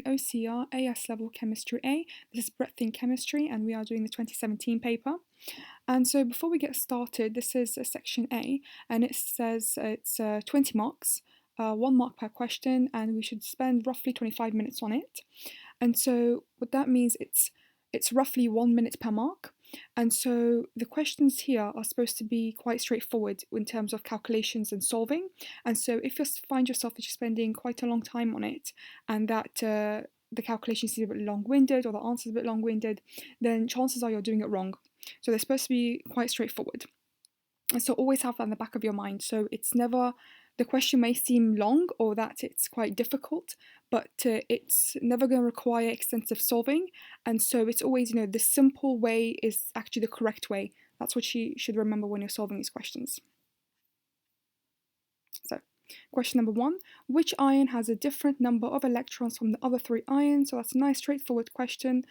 OCR AS level chemistry A. This is breadth in chemistry and we are doing the 2017 paper. And so before we get started, this is section A and it says it's 20 marks, 1 mark per question, and we should spend roughly 25 minutes on it. And so what that means, it's roughly 1 minute per mark. And so the questions here are supposed to be quite straightforward in terms of calculations and solving. And so if you find yourself that you're spending quite a long time on it and that the calculations is a bit long-winded or the answer is a bit long-winded, then chances are you're doing it wrong. So they're supposed to be quite straightforward. And so always have that in the back of your mind. So it's never, the question may seem long or that it's quite difficult, but it's never going to require extensive solving. And so it's always, the simple way is actually the correct way. That's what you should remember when you're solving these questions. So question number 1, which ion has a different number of electrons from the other 3 ions? So that's a nice straightforward question.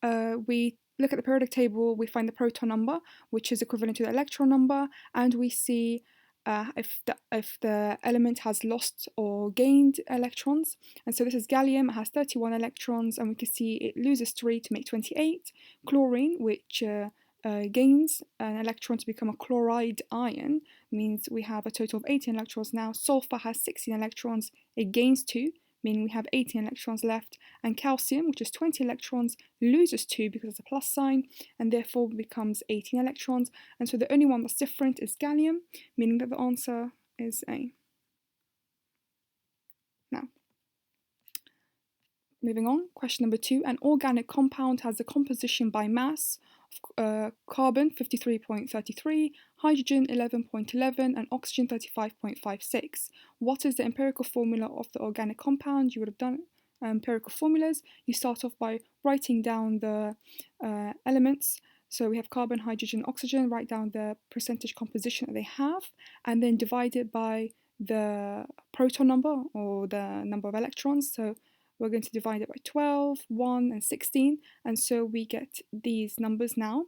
We look at the periodic table, we find the proton number, which is equivalent to the electron number, and we see if the element has lost or gained electrons. And so this is gallium, it has 31 electrons, and we can see it loses 3 to make 28. Chlorine, which gains an electron to become a chloride ion, means we have a total of 18 electrons now. Sulfur has 16 electrons, it gains 2, meaning we have 18 electrons left, and calcium, which is 20 electrons, loses 2 because it's a plus sign, and therefore becomes 18 electrons. And so the only one that's different is gallium, meaning that the answer is A. Now, moving on, question number 2, an organic compound has a composition by mass of carbon 53.33, hydrogen 11.11, and oxygen 35.56. What is the empirical formula of the organic compound? You would have done empirical formulas. You start off by writing down the elements. So we have carbon, hydrogen, oxygen, write down the percentage composition that they have, and then divide it by the proton number or the number of electrons. So we're going to divide it by 12, 1, and 16, and so we get these numbers now.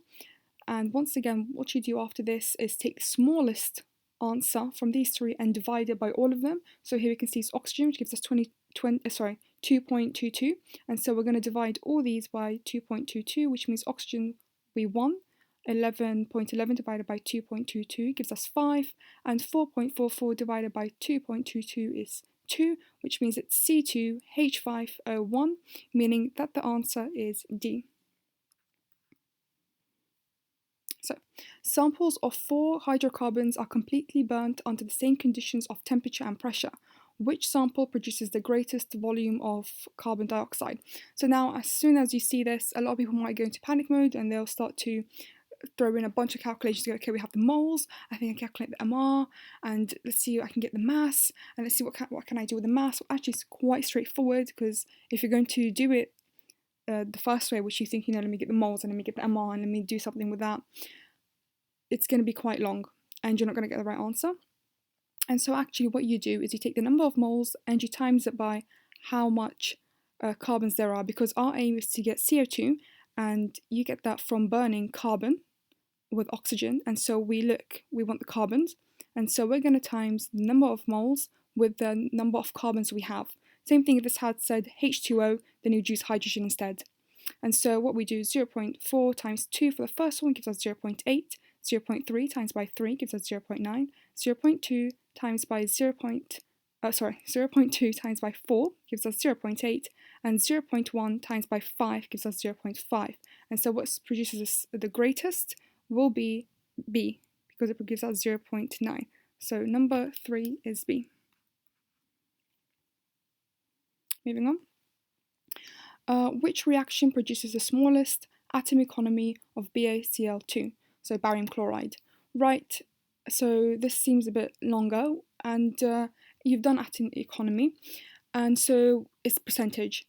And once again, what you do after this is take the smallest answer from these 3 and divide it by all of them. So here we can see it's oxygen, which gives us 2.22, and so we're going to divide all these by 2.22, which means oxygen we won. 11.11 divided by 2.22 gives us 5, and 4.44 divided by 2.22 is 2, which means it's C2H5O1, meaning that the answer is D. So, samples of 4 hydrocarbons are completely burnt under the same conditions of temperature and pressure. Which sample produces the greatest volume of carbon dioxide? So now, as soon as you see this, a lot of people might go into panic mode and they'll start to throw in a bunch of calculations. Go, okay, we have the moles, I think I can calculate the MR, and let's see, I can get the mass, and let's see what can I do with the mass. Well, actually, it's quite straightforward, because if you're going to do it the first way, which you think, let me get the moles, and let me get the MR, and let me do something with that, it's going to be quite long, and you're not going to get the right answer. And so actually what you do is you take the number of moles and you times it by how much carbons there are, because our aim is to get CO2, and you get that from burning carbon with oxygen, and so we want the carbons, and so we're going to times the number of moles with the number of carbons we have. Same thing if this had said H2O, then you'd use hydrogen instead. And so what we do is 0.4 times 2 for the first one gives us 0.8, 0.3 times by 3 gives us 0.9, 0.2 times by 0.2 times by 4 gives us 0.8, and 0.1 times by 5 gives us 0.5. And so what produces the greatest will be B, because it gives us 0.9. So number 3 is B. Moving on. Which reaction produces the smallest atom economy of BaCl2? So barium chloride. Right, so this seems a bit longer, and you've done atom economy, and so it's percentage.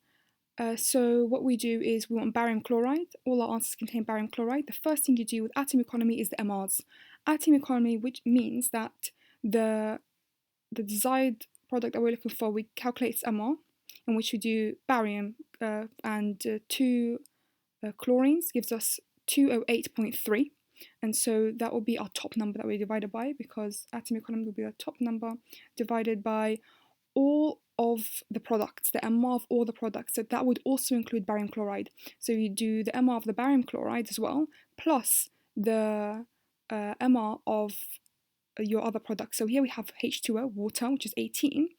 So what we do is we want barium chloride. All our answers contain barium chloride. The first thing you do with atom economy is the MRs. Atom economy, which means that the desired product that we're looking for, we calculate its MR, in which we do barium and 2 chlorines gives us 208.3. And so that will be our top number that we divided by, because atom economy will be the top number divided by all of the products, the MR of all the products. So that would also include barium chloride. So you do the MR of the barium chloride as well, plus the MR of your other products. So here we have H2O, water, which is 18.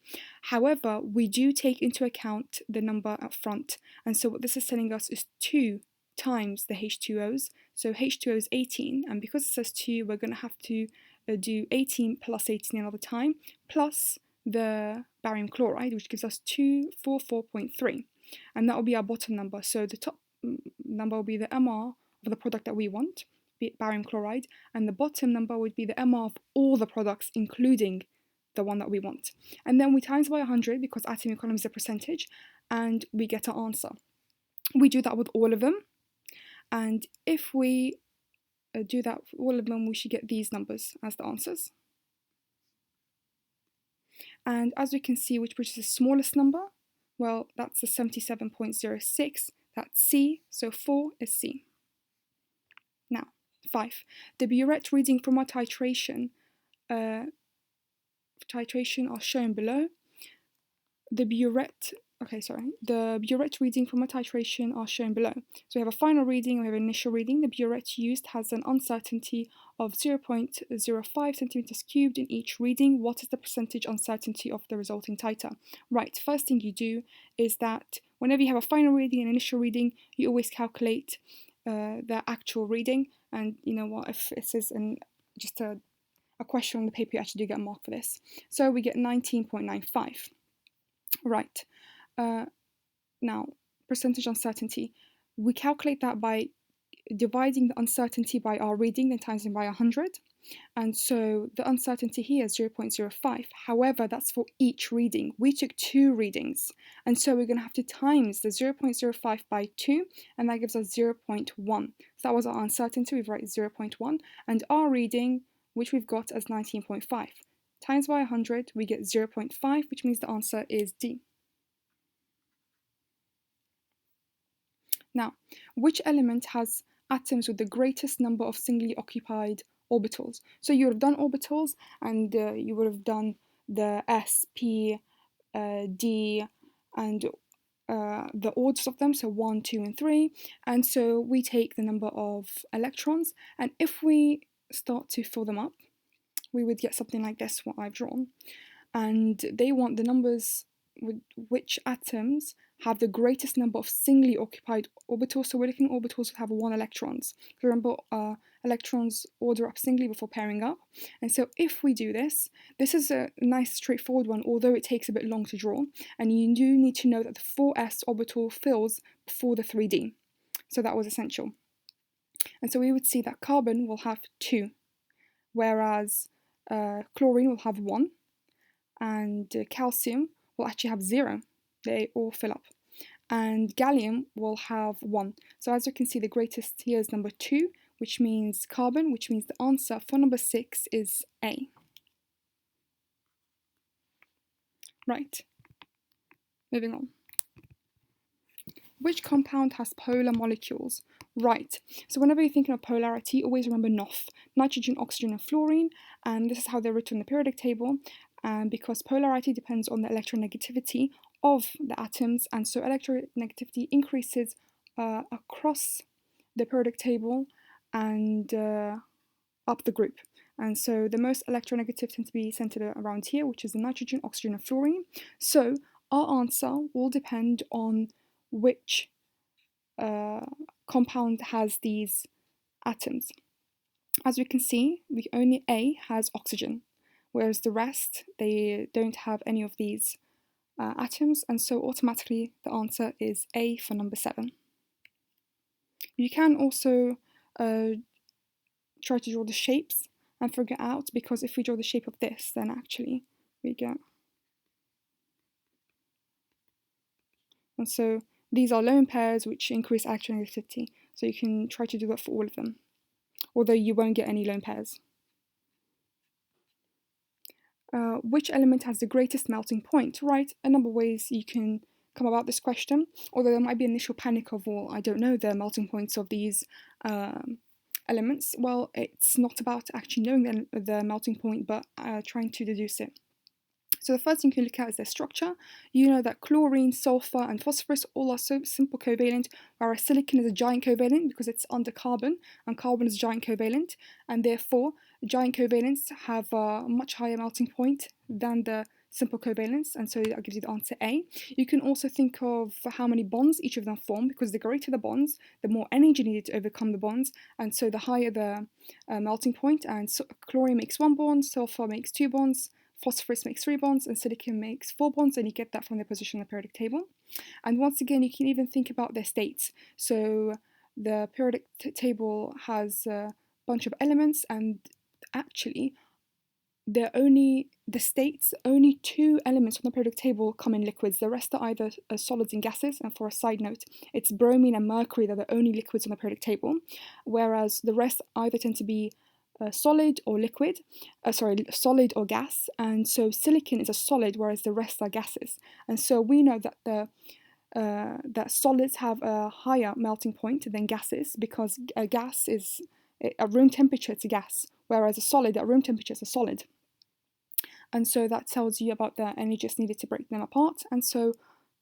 However, we do take into account the number up front. And so what this is telling us is 2 times the H2Os. So H2O is 18, and because it says 2, we're going to have to do 18 plus 18 another time, plus the barium chloride, which gives us 244.3. And that will be our bottom number. So the top number will be the MR of the product that we want, be it barium chloride, and the bottom number would be the MR of all the products, including the one that we want. And then we times by 100 because atom economy is a percentage, and we get our answer. We do that with all of them, and if we do that for all of them, we should get these numbers as the answers. And as we can see, which is the smallest number? Well, that's the 77.06. That's C, so 4 is C. Now, 5. The burette reading from our titration are shown below. The burette reading from a titration are shown below. So we have a final reading, we have an initial reading. The burette used has an uncertainty of 0.05 centimeters cubed in each reading. What is the percentage uncertainty of the resulting titer? Right, first thing you do is that whenever you have a final reading and initial reading, you always calculate the actual reading. And you know what, if this is just a question on the paper, you actually do get a mark for this. So we get 19.95. Right. Now, percentage uncertainty. We calculate that by dividing the uncertainty by our reading, then times it by 100. And so the uncertainty here is 0.05. However, that's for each reading. We took 2 readings. And so we're going to have to times the 0.05 by 2, and that gives us 0.1. So that was our uncertainty. We've written 0.1. And our reading, which we've got as 19.5. Times by 100, we get 0.5, which means the answer is D. Now, which element has atoms with the greatest number of singly occupied orbitals? So you would have done orbitals, and you would have done the S, P, D, and the orders of them, so 1, 2, and 3. And so we take the number of electrons, and if we start to fill them up, we would get something like this, what I've drawn. And they want the numbers with which atoms have the greatest number of singly occupied orbitals. So we're looking at orbitals that have 1 electrons. Remember, electrons order up singly before pairing up. And so if we do this, this is a nice straightforward one, although it takes a bit long to draw. And you do need to know that the 4s orbital fills before the 3d. So that was essential. And so we would see that carbon will have 2, whereas chlorine will have 1, and calcium will actually have 0. They all fill up. And gallium will have 1. So as you can see, the greatest here is number 2, which means carbon, which means the answer for number 6 is A. Right, moving on. Which compound has polar molecules? Right, so whenever you're thinking of polarity, always remember NOF, nitrogen, oxygen, and fluorine, and this is how they're written in the periodic table, because polarity depends on the electronegativity of the atoms, and so electronegativity increases across the periodic table and up the group. And so the most electronegative tend to be centered around here, which is the nitrogen, oxygen, and fluorine. So our answer will depend on which compound has these atoms. As we can see, only A has oxygen, whereas the rest, they don't have any of these atoms, and so automatically the answer is A for number 7. You can also try to draw the shapes and figure out, because if we draw the shape of this, then actually we get... And so these are lone pairs which increase electronegativity, so you can try to do that for all of them, although you won't get any lone pairs. Which element has the greatest melting point? Right, a number of ways you can come about this question, although there might be initial panic of, well, I don't know the melting points of these elements. Well, it's not about actually knowing the melting point, but trying to deduce it. So the first thing you can look at is their structure. You know that chlorine, sulfur, and phosphorus all are so simple covalent, whereas silicon is a giant covalent because it's under carbon, and carbon is a giant covalent, and therefore giant covalents have a much higher melting point than the simple covalents, and so that gives you the answer A. You can also think of how many bonds each of them form, because the greater the bonds, the more energy needed to overcome the bonds, and so the higher the melting point. And so chlorine makes 1 bond, sulfur makes 2 bonds, phosphorus makes 3 bonds, and silicon makes 4 bonds, and you get that from their position on the periodic table. And once again, you can even think about their states. So the periodic table has a bunch of elements, and actually only 2 elements on the periodic table come in liquids. The rest are either solids and gases. And for a side note, it's bromine and mercury that are the only liquids on the periodic table, whereas the rest either tend to be solid or gas. And so silicon is a solid, whereas the rest are gases. And so we know that that solids have a higher melting point than gases, because a gas is at room temperature, it's a gas, whereas a solid at room temperature is a solid. And so that tells you about the energy just needed to break them apart. And so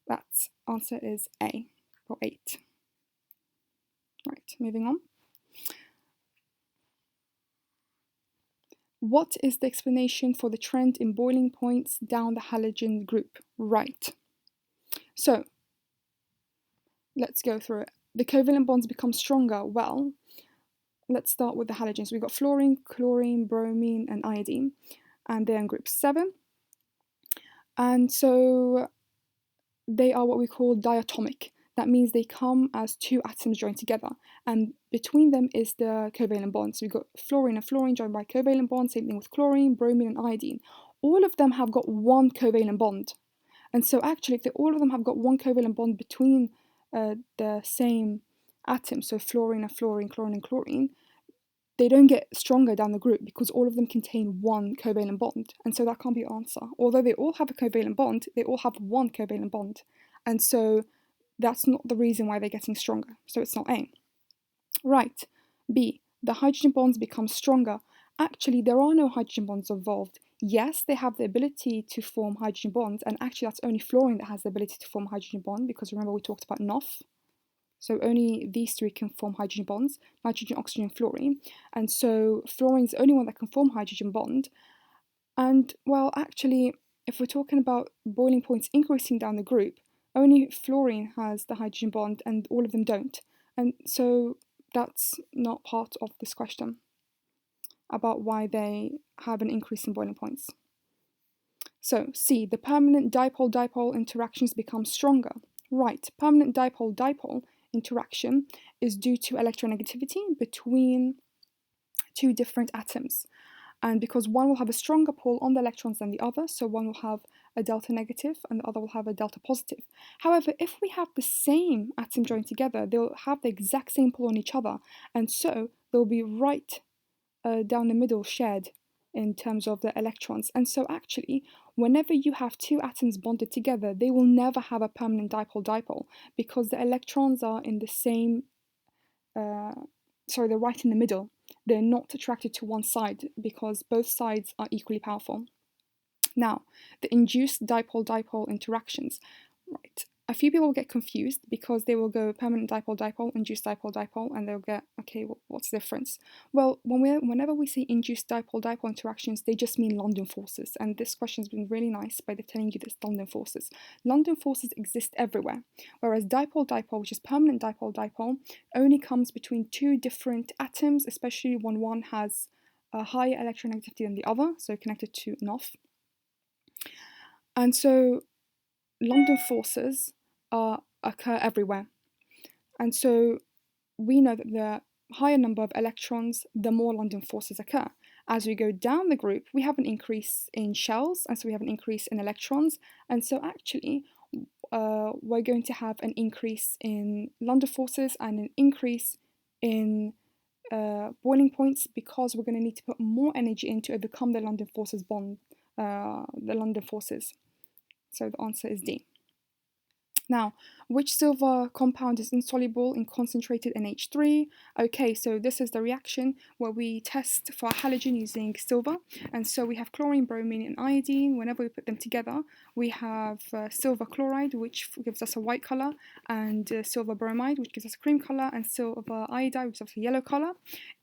that answer is A, or 8. Right, moving on. What is the explanation for the trend in boiling points down the halogen group? Right. So let's go through it. The covalent bonds become stronger. Well, let's start with the halogens. We've got fluorine, chlorine, bromine, and iodine, and they're in group 7. And so they are what we call diatomic. That means they come as 2 atoms joined together, and between them is the covalent bond. So we've got fluorine and fluorine joined by covalent bond, same thing with chlorine, bromine, and iodine. All of them have got 1 covalent bond. And so actually, if all of them have got 1 covalent bond between the same atoms, so fluorine and fluorine, chlorine and chlorine, they don't get stronger down the group because all of them contain 1 covalent bond. And so that can't be your answer. Although they all have a covalent bond, they all have 1 covalent bond. And so that's not the reason why they're getting stronger. So it's not A. Right. B. The hydrogen bonds become stronger. Actually, there are no hydrogen bonds involved. Yes, they have the ability to form hydrogen bonds, and actually that's only fluorine that has the ability to form hydrogen bond, because remember we talked about NOF. So only these 3 can form hydrogen bonds, nitrogen, oxygen, and fluorine. And so fluorine is the only one that can form hydrogen bond. And well, actually, if we're talking about boiling points increasing down the group, only fluorine has the hydrogen bond and all of them don't. And so that's not part of this question about why they have an increase in boiling points. So C, the permanent dipole-dipole interactions become stronger. Right, permanent dipole-dipole interaction is due to electronegativity between 2 different atoms. And because one will have a stronger pull on the electrons than the other, so one will have a delta negative and the other will have a delta positive. However, if we have the same atom joined together, they'll have the exact same pull on each other, and so they'll be right down the middle shared in terms of the electrons. And so actually, whenever you have 2 atoms bonded together, they will never have a permanent dipole-dipole, because the electrons are in the same, they're right in the middle. They're not attracted to one side because both sides are equally powerful. Now, the induced dipole-dipole interactions. Right. A few people get confused because they will go permanent dipole-dipole, induced dipole-dipole, and they'll get, okay, what's the difference? Well, whenever we see induced dipole-dipole interactions, they just mean London forces. And this question has been really nice by telling you this London forces. London forces exist everywhere, whereas dipole-dipole, which is permanent dipole-dipole, only comes between 2 different atoms, especially when one has a higher electronegativity than the other, so connected to NOF. And so London forces occur everywhere. And so we know that the higher number of electrons, the more London forces occur. As we go down the group, we have an increase in shells, and so we have an increase in electrons. And so actually, we're going to have an increase in London forces and an increase in boiling points, because we're going to need to put more energy in to overcome the London forces So the answer is D. Now, which silver compound is insoluble in concentrated NH3? Okay, so this is the reaction where we test for halogen using silver. And so we have chlorine, bromine, and iodine. Whenever we put them together, we have silver chloride, which gives us a white color, and silver bromide, which gives us a cream color, and silver iodide, which gives us a yellow color.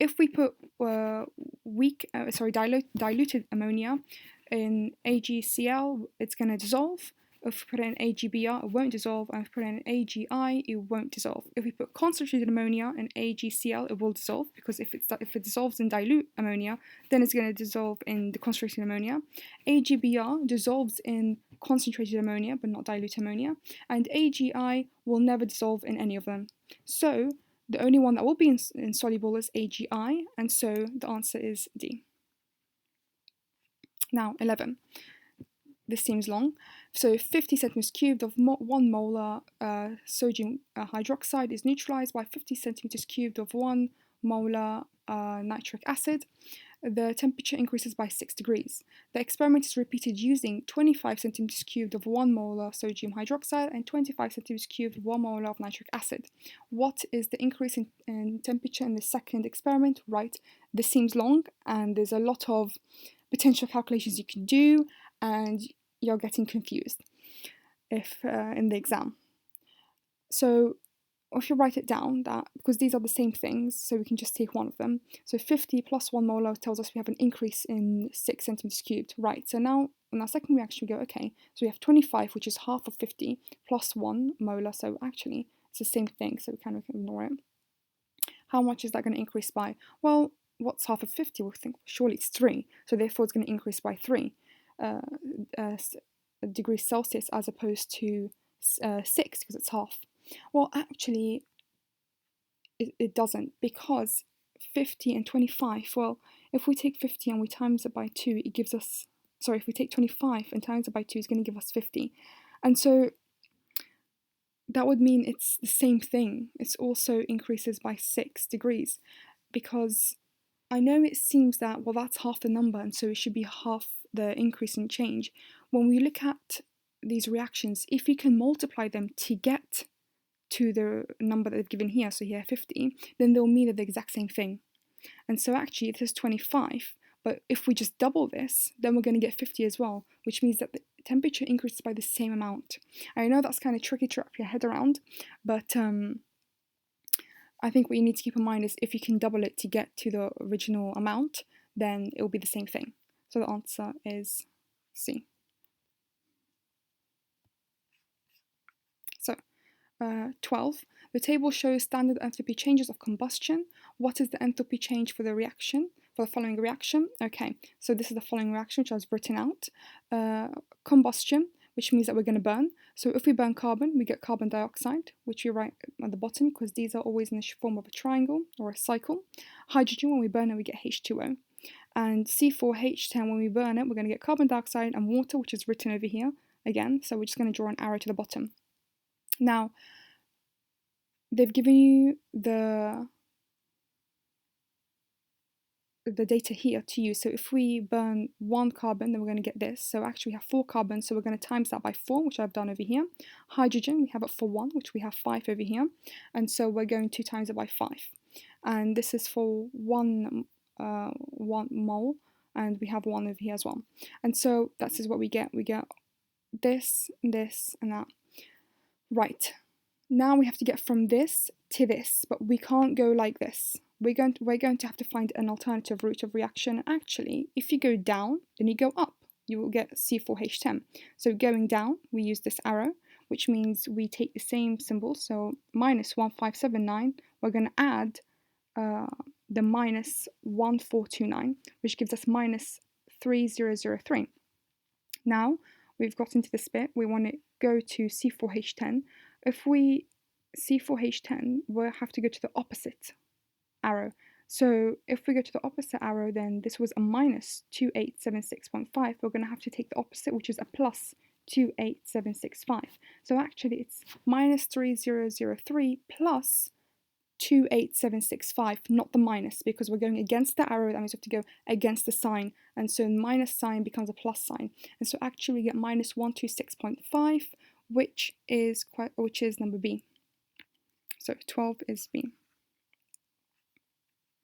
If we put diluted ammonia in AgCl, it's going to dissolve. If we put in AgBr, it won't dissolve, and if we put in AgI, it won't dissolve. If we put concentrated ammonia in AgCl, it will dissolve, because if it dissolves in dilute ammonia, then it's going to dissolve in the concentrated ammonia. AgBr dissolves in concentrated ammonia, but not dilute ammonia, and AgI will never dissolve in any of them. So the only one that will be insoluble is AgI, and so the answer is D. Now, 11. This seems long. So 50 centimeters cubed of 1 molar sodium hydroxide is neutralized by 50 centimeters cubed of 1 molar nitric acid. The temperature increases by 6 degrees. The experiment is repeated using 25 centimeters cubed of 1 molar sodium hydroxide and 25 centimeters cubed of 1 molar of nitric acid. What is the increase in temperature in the second experiment? Right, this seems long, and there's a lot of potential calculations you can do, and you're getting confused if in the exam. So if you write it down, that because these are the same things, so we can just take one of them. So 50 plus 1 molar tells us we have an increase in 6 centimeters cubed. Right, so now in our second reaction we go, okay, so we have 25, which is half of 50, plus 1 molar, so actually it's the same thing, so we kind of ignore it. How much is that going to increase by? Well, what's half of 50? We'll think, surely it's 3, so therefore it's going to increase by 3 degrees Celsius as opposed to 6, because it's half. Well, actually, it doesn't, because 50 and 25, well, if we take 50 and we times it by 2, it gives us, if we take 25 and times it by 2, it's going to give us 50. And so that would mean it's the same thing. It also increases by 6 degrees, because I know it seems that, well, that's half the number, and so it should be half the increase in change. When we look at these reactions, if you can multiply them to get to the number that they've given here, so here 50, then they'll mean they're the exact same thing. And so actually it is 25, but if we just double this, then we're going to get 50 as well, which means that the temperature increases by the same amount. I know that's kind of tricky to wrap your head around, but I think what you need to keep in mind is if you can double it to get to the original amount, then it will be the same thing. So the answer is C. So 12. The table shows standard enthalpy changes of combustion. What is the enthalpy change for the reaction? For the following reaction? Okay, so this is the following reaction which I was written out. Combustion, which means that we're going to burn. So if we burn carbon, we get carbon dioxide, which we write at the bottom because these are always in the form of a triangle or a cycle. Hydrogen, when we burn it, we get H2O. And C4H10, when we burn it, we're going to get carbon dioxide and water, which is written over here again. So we're just going to draw an arrow to the bottom. Now, they've given you the data here to use. So if we burn 1 carbon, then we're going to get this. So actually we have 4 carbons, so we're going to times that by 4, which I've done over here. Hydrogen, we have it for 1, which we have 5 over here. And so we're going to times it by 5. And this is for 1 mole, and we have 1 over here as well. And so that is what we get. We get this, this, and that. Right. Now we have to get from this to this, but we can't go like this. We're going to have to find an alternative route of reaction. Actually, if you go down, then you go up. You will get C4H10. So going down, we use this arrow, which means we take the same symbol. So minus 1579, we're going to add the minus 1429, which gives us minus 3003. Now, we've got into this bit. We want to go to C4H10. If we C4H10, we'll have to go to the opposite arrow. So if we go to the opposite arrow, then this was a minus 2876.5. We're going to have to take the opposite, which is a plus 28765. So actually it's minus 3003 plus 28765, not the minus, because we're going against the arrow. That means we have to go against the sign, and so minus sign becomes a plus sign, and so actually we get minus 126.5, which is number B. So 12 is B.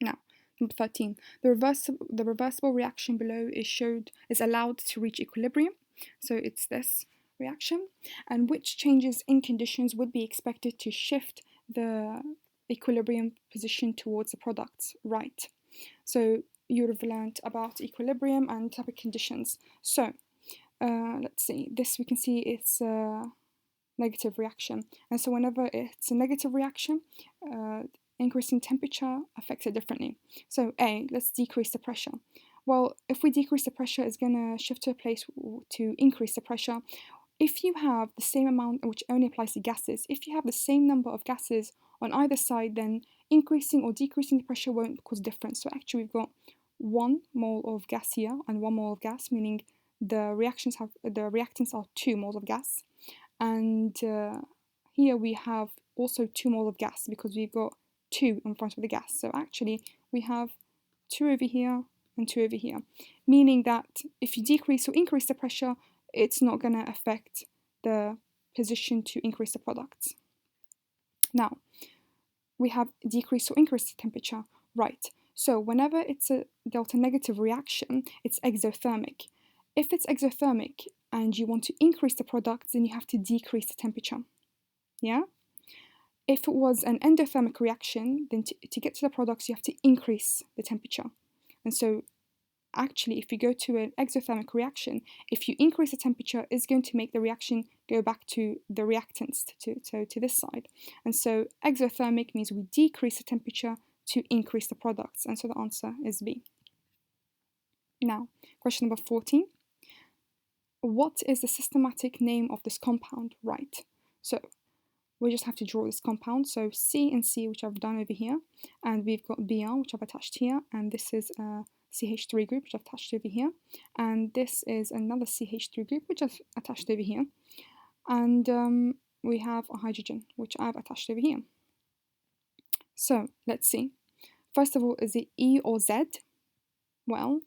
Now, number 13. The reversible reaction below is allowed to reach equilibrium. So it's this reaction. And which changes in conditions would be expected to shift the equilibrium position towards the products? Right. So you would have learned about equilibrium and type of conditions. So let's see. This we can see it's a negative reaction. And so whenever it's a negative reaction, increasing temperature affects it differently. So A, let's decrease the pressure. Well, if we decrease the pressure, it's going to shift to a place to increase the pressure. If you have the same amount, which only applies to gases, if you have the same number of gases on either side, then increasing or decreasing the pressure won't cause a difference. So actually we've got 1 mole of gas here and 1 mole of gas, meaning the reactants are 2 moles of gas. And here we have also 2 moles of gas because we've got 2 in front of the gas. So actually we have 2 over here and 2 over here, meaning that if you decrease or increase the pressure, it's not going to affect the position to increase the products. Now, we have decrease or increase the temperature. Right, so whenever it's a delta negative reaction, it's exothermic. If it's exothermic and you want to increase the products, then you have to decrease the temperature. Yeah? If it was an endothermic reaction, then to get to the products, you have to increase the temperature. And so actually, if you go to an exothermic reaction, if you increase the temperature, it's going to make the reaction go back to the reactants, to this side. And so exothermic means we decrease the temperature to increase the products. And so the answer is B. Now, question number 14. What is the systematic name of this compound? Right. So we just have to draw this compound. So C and C, which I've done over here, and we've got Br, which I've attached here, and this is a CH3 group, which I've attached over here, and this is another CH3 group, which I've attached over here, and we have a hydrogen, which I've attached over here. So let's see. First of all, is it E or Z? Well,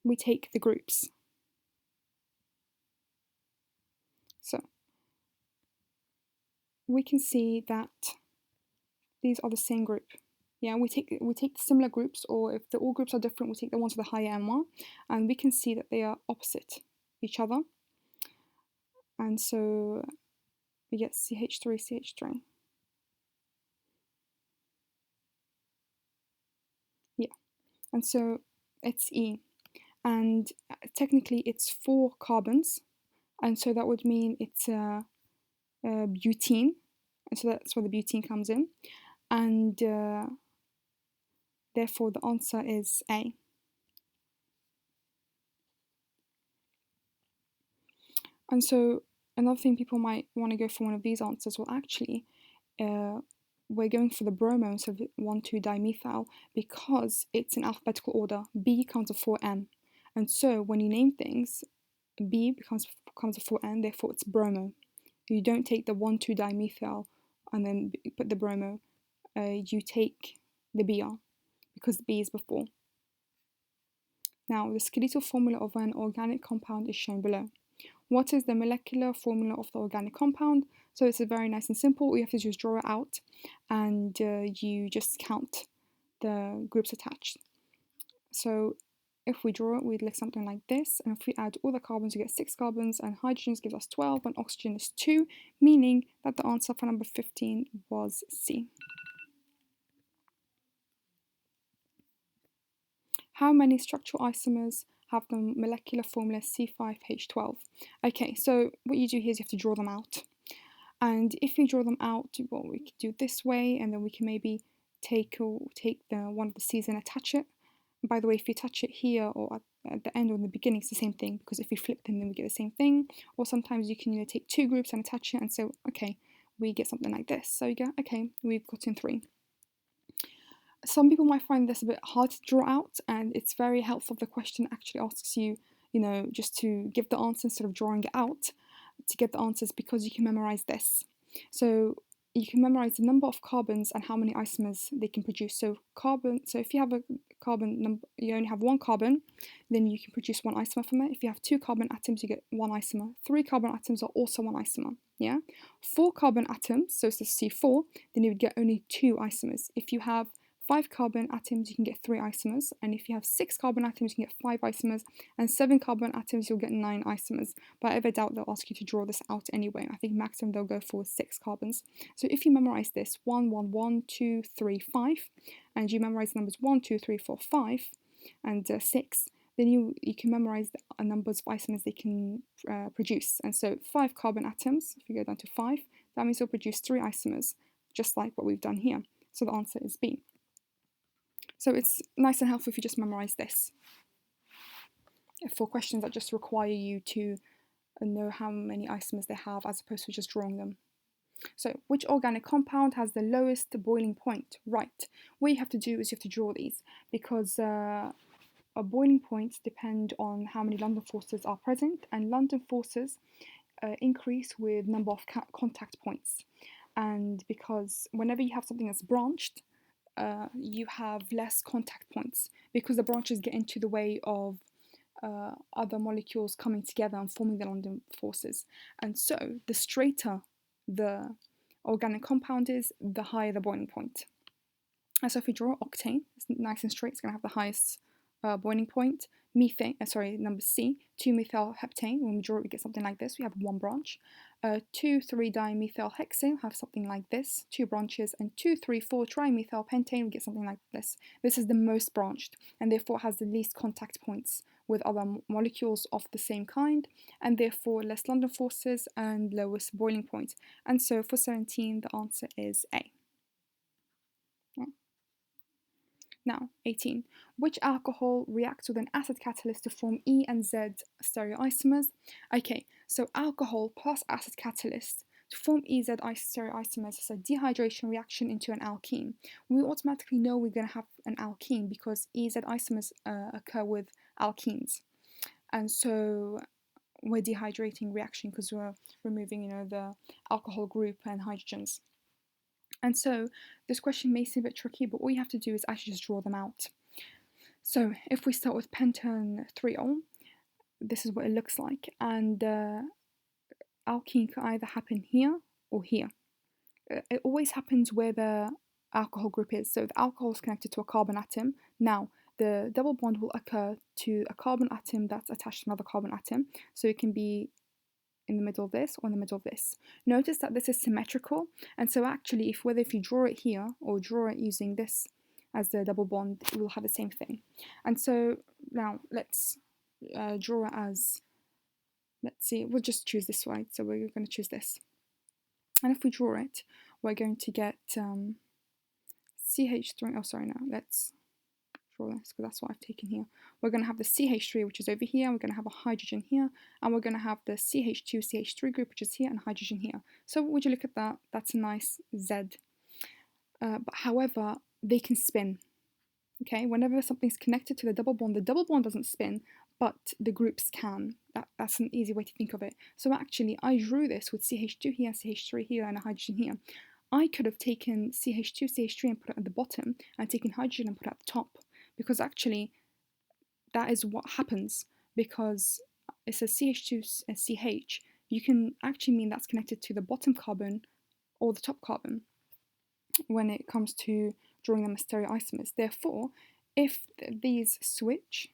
we take the groups. So we can see that these are the same group. Yeah, we take similar groups, or if all groups are different, we take the ones with the higher NR, and we can see that they are opposite each other. And so we get CH3, CH3. Yeah, and so it's E. And technically it's 4 carbons, and so that would mean it's butene, and so that's where the butene comes in, and therefore the answer is A. And so another thing people might want to go for one of these answers, well actually we're going for the bromo instead of 1,2-dimethyl because it's in alphabetical order. B comes before M, and so when you name things, B comes before N, therefore it's bromo. You don't take the 1,2-dimethyl and then put the bromo. You take the Br because B is before. Now, the skeletal formula of an organic compound is shown below. What is the molecular formula of the organic compound? So it's very nice and simple. All you have to do is draw it out, and you just count the groups attached. So if we draw it, we'd look something like this, and if we add all the carbons, we get 6 carbons, and hydrogens gives us 12, and oxygen is 2, meaning that the answer for number 15 was C. How many structural isomers have the molecular formula C5H12? Okay, so what you do here is you have to draw them out. And if you draw them out, well, we could do it this way, and then we can maybe take the one of the C's and attach it. By the way, if you touch it here or at the end or in the beginning, it's the same thing, because if we flip them, then we get the same thing. Or sometimes you can take 2 groups and attach it, and so, okay, we get something like this. So you go, okay, we've gotten 3. Some people might find this a bit hard to draw out, and it's very helpful if the question actually asks you, just to give the answer instead of drawing it out to get the answers, because you can memorize this. So you can memorize the number of carbons and how many isomers they can produce. So if you have a you only have one carbon, then you can produce one isomer from it. If you have 2 carbon atoms, you get one isomer. 3 carbon atoms are also one isomer. Yeah, 4 carbon atoms, so it's a C4, then you would get only 2 isomers. If you have 5 carbon atoms, you can get 3 isomers, and if you have 6 carbon atoms, you can get 5 isomers, and 7 carbon atoms, you'll get 9 isomers. But I ever doubt they'll ask you to draw this out anyway. I think maximum they'll go for 6 carbons. So if you memorize this 1, 1, 1, 2, 3, 5, and you memorize the numbers 1, 2, 3, 4, 5, and 6, then you can memorize the numbers of isomers they can produce. And so 5 carbon atoms, if you go down to 5, that means you'll produce 3 isomers, just like what we've done here. So the answer is B. So it's nice and helpful if you just memorize this for questions that just require you to know how many isomers they have as opposed to just drawing them. So, which organic compound has the lowest boiling point? Right. What you have to do is you have to draw these because boiling points depend on how many London forces are present, and London forces increase with number of contact points. And because whenever you have something that's branched, you have less contact points because the branches get into the way of other molecules coming together and forming the London forces. And so the straighter the organic compound is, the higher the boiling point. And so if we draw octane, it's nice and straight, it's going to have the highest boiling point. Methane, number C, 2-methyl heptane. When we draw it, we get something like this. We have one branch. 2,3-dimethyl hexane, have something like this, 2 branches, and 2,3,4-trimethyl pentane, we get something like this. This is the most branched, and therefore has the least contact points with other molecules of the same kind, and therefore less London forces and lowest boiling point. And so for 17, the answer is A. Now, 18. Which alcohol reacts with an acid catalyst to form E and Z stereoisomers? Okay, so alcohol plus acid catalyst to form EZ stereoisomers is a dehydration reaction into an alkene. We automatically know we're going to have an alkene because EZ isomers occur with alkenes. And so we're dehydrating reaction because we're removing, the alcohol group and hydrogens. And so this question may seem a bit tricky, but all you have to do is actually just draw them out. So if we start with pentanethriol, this is what it looks like. And alkene can either happen here or here. It always happens where the alcohol group is. So the alcohol is connected to a carbon atom. Now, the double bond will occur to a carbon atom that's attached to another carbon atom. So it can be in the middle of this or in the middle of this. Notice that this is symmetrical, and so actually whether if you draw it here or draw it using this as the double bond, it will have the same thing. And so now let's draw it as, let's see, we'll just choose this side, so we're going to choose this. And if we draw it, we're going to get CH3, let's draw this because that's what I've taken here. We're going to have the CH3, which is over here, we're going to have a hydrogen here, and we're going to have the CH2, CH3 group, which is here, and hydrogen here. So would you look at that? That's a nice Z. But however, they can spin. Okay, whenever something's connected to the double bond doesn't spin, but the groups can. That's an easy way to think of it. So actually, I drew this with CH2 here, CH3 here, and a hydrogen here. I could have taken CH2, CH3 and put it at the bottom, and taken hydrogen and put it at the top, because actually that is what happens, because it says CH2 and CH. You can actually mean that's connected to the bottom carbon or the top carbon when it comes to drawing them as stereoisomers. Therefore, if these switch,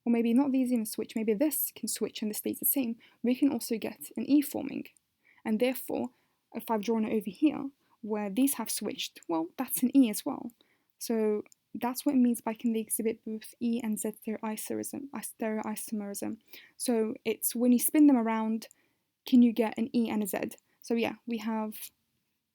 or maybe not these even switch, maybe this can switch and this stays the same, we can also get an E forming. And therefore, if I've drawn it over here, where these have switched, well, that's an E as well. So that's what it means by can they exhibit both E and Z stereoisomerism. So it's when you spin them around, can you get an E and a Z? So yeah, we have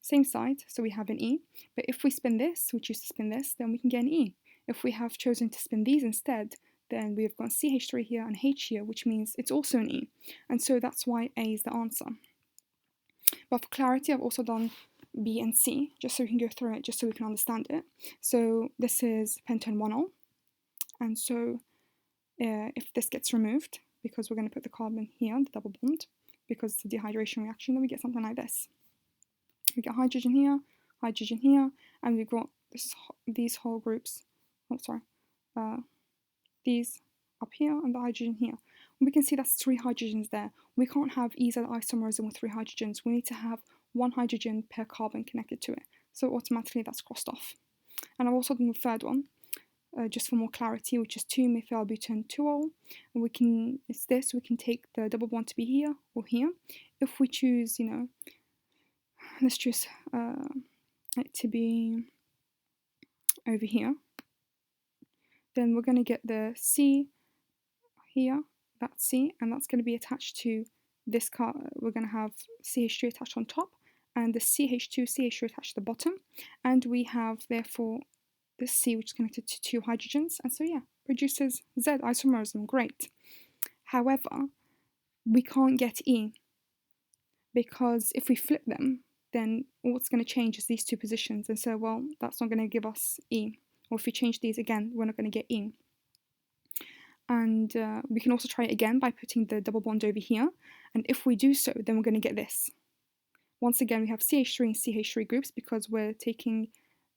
same side, so we have an E. But if we spin this, we choose to spin this, then we can get an E. If we have chosen to spin these instead, then we've got CH3 here and H here, which means it's also an E. And so that's why A is the answer. But for clarity, I've also done B and C, just so we can go through it, just so we can understand it. So this is pentanethriol, and so if this gets removed, because we're going to put the carbon here, the double bond, because it's a dehydration reaction, then we get something like this. We get hydrogen here, and we've got these whole groups these up here and the hydrogen here. We can see that's 3 hydrogens there. We can't have EZ isomerism with 3 hydrogens. We need to have 1 hydrogen per carbon connected to it. So automatically that's crossed off. And I've also done the third one, just for more clarity, which is 2-methylbutane-2-ol. And we can take the double bond to be here or here. If we choose, let's choose it to be over here, then we're going to get the C here, that C, and that's going to be attached to this we're going to have CH3 attached on top, and the CH2 attached to the bottom, and we have therefore this C, which is connected to 2 hydrogens, and so yeah, produces Z isomerism. Great. However, we can't get E, because if we flip them, then what's going to change is these 2 positions, and so, well, that's not going to give us E. Or if we change these again, we're not going to get E. And we can also try it again by putting the double bond over here, and if we do so, then we're going to get this. Once again, we have CH3 and CH3 groups because we're taking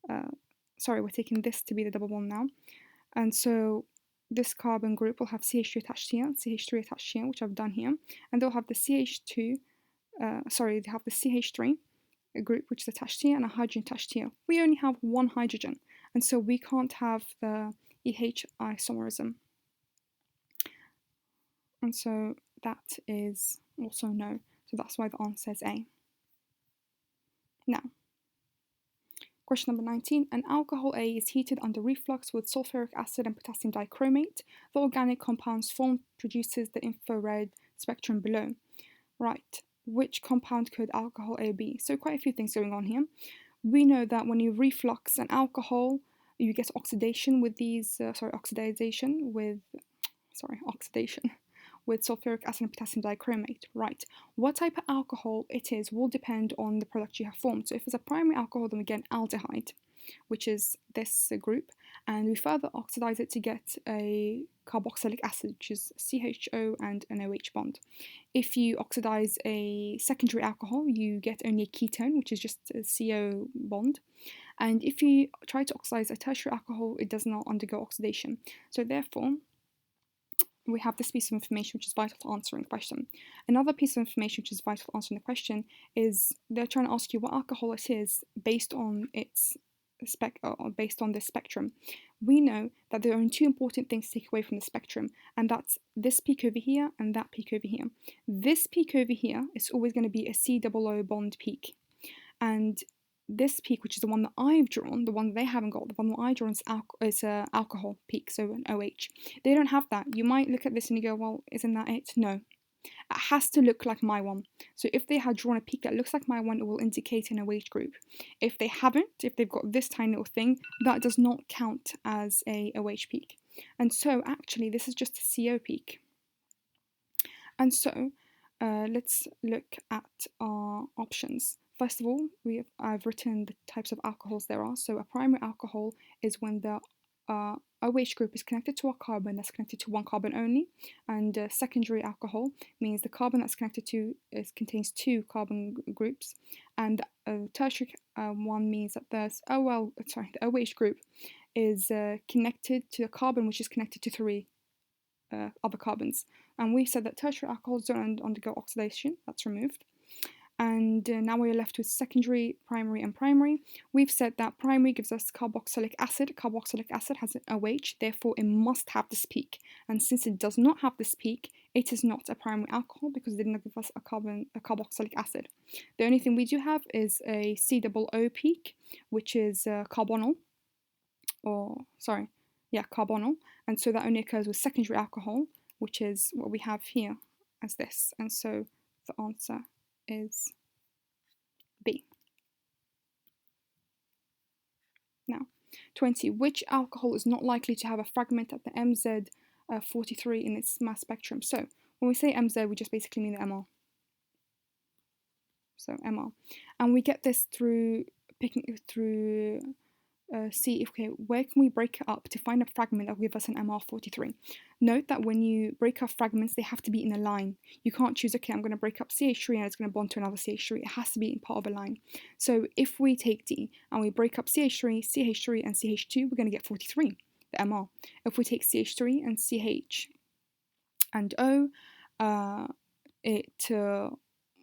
this to be the double bond now. And so this carbon group will have CH3 attached here, CH3 attached here, which I've done here, and they'll have the they have the CH3 group, which is attached here, and a hydrogen attached here. We only have 1 hydrogen, and so we can't have the EH isomerism. And so that is also no. So that's why the answer is A. Now, question number 19. An alcohol A is heated under reflux with sulfuric acid and potassium dichromate. The organic compounds formed produces the infrared spectrum below. Right. Which compound could alcohol A be? So quite a few things going on here. We know that when you reflux an alcohol, you get oxidation with oxidation with sulfuric acid and potassium dichromate. Right. What type of alcohol it is will depend on the product you have formed. So if it's a primary alcohol, then we get an aldehyde, which is this group, and we further oxidize it to get a carboxylic acid, which is CHO and an OH bond. If you oxidize a secondary alcohol, you get only a ketone, which is just a CO bond. And if you try to oxidize a tertiary alcohol, it does not undergo oxidation. So therefore, we have this piece of information which is vital for answering the question. Another piece of information which is vital for answering the question is they're trying to ask you what alcohol it is based on its based on this spectrum. We know that there are only 2 important things to take away from the spectrum, and that's this peak over here and that peak over here. This peak over here is always going to be a C-double-O bond peak, and this peak, which is the one that I've drawn, the one that they haven't got, the one that I drawn is an alcohol peak, so an OH. They don't have that. You might look at this and you go, well, isn't that it? No. It has to look like my one. So if they had drawn a peak that looks like my one, it will indicate an OH group. If they haven't, if they've got this tiny little thing, that does not count as a OH peak. And so actually this is just a CO peak. And so let's look at our options. First of all, I've written the types of alcohols there are. So a primary alcohol is when the OH group is connected to a carbon that's connected to 1 carbon only, and secondary alcohol means the carbon that's connected to contains 2 carbon groups, and tertiary one means that the OH group is connected to a carbon which is connected to 3 other carbons. And we said that tertiary alcohols don't undergo oxidation. That's removed. And now we're left with secondary, primary, and primary. We've said that primary gives us carboxylic acid. Carboxylic acid has an OH, therefore it must have this peak. And since it does not have this peak, it is not a primary alcohol because it did not give us a carboxylic acid. The only thing we do have is a C-double-O peak, which is carbonyl. Carbonyl. And so that only occurs with secondary alcohol, which is what we have here as this. And so the answer is B. Now, 20. Which alcohol is not likely to have a fragment at the MZ43 in its mass spectrum? So, when we say MZ, we just basically mean the MR. So, MR. And we get this through where can we break it up to find a fragment that will give us an MR43. Note that when you break up fragments, they have to be in a line. You can't choose, okay, I'm going to break up CH3 and it's going to bond to another CH3. It has to be in part of a line. So if we take D and we break up CH3, CH3, and CH2, we're going to get 43. the MR. If we take CH3 and CH and O, it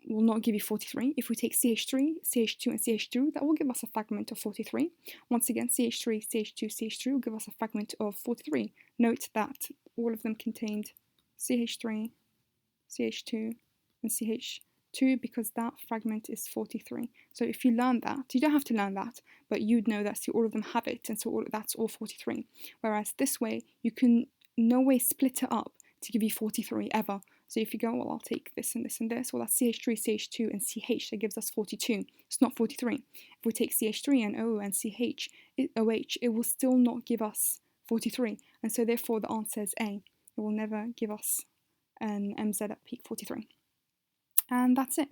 will not give you 43. If we take CH3, CH2 and CH2, that will give us a fragment of 43. Once again, CH3, CH2, CH3 will give us a fragment of 43. Note that all of them contained CH3, CH2 and CH2 because that fragment is 43. So if you learn that, you don't have to learn that, but you'd know that all of them have it, and so that's all 43. Whereas this way, you can no way split it up to give you 43 ever. So if you go, well, I'll take this and this and this, well, that's CH3, CH2 and CH, that gives us 42. It's not 43. If we take CH3 and O and CH, OH, it will still not give us 43. And so therefore the answer is A. It will never give us an MZ at peak 43. And that's it.